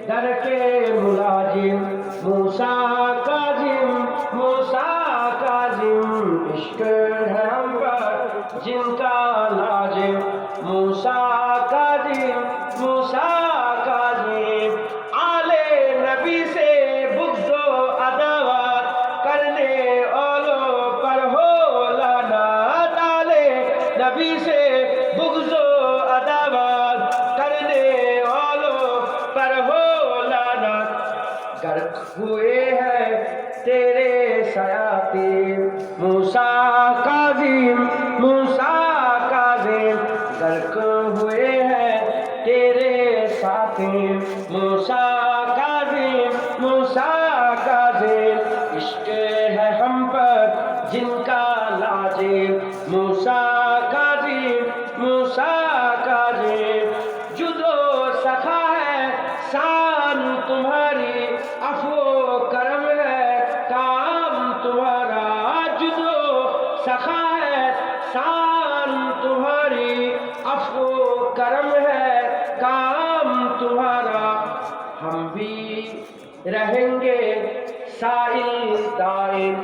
در کے ملازم موسیٰ کاظم، موسیٰ کاظم، عشق ہے ہم پر جن کا لازم، موسیٰ کاظم، موسیٰ کاظم، آل نبی سے بغض و عداوت کرنے والوں پر ہو لعنت، آل نبی سے بغض و عداوت کرنے والوں پر ہو لعنت، غرق ہوئے ہیں تیرے شیاطین، موسیٰ کاظم، موسیٰ کاظم، غرق ہوئے ہیں تیرے ساتھی، موسیٰ کاظم، موسیٰ کاظم، عشق ہے ہم پر جن کا لازم، موسیٰ کاظم، موسیٰ کاظم، جد و سخا ہے شان تمہاری، عفو و کرم ہے کام تمہارا، جد و سخا ہے شان تمہاری، عفو و کرم ہے کام تمہارا، ہم بھی رہیں گے سائل دائم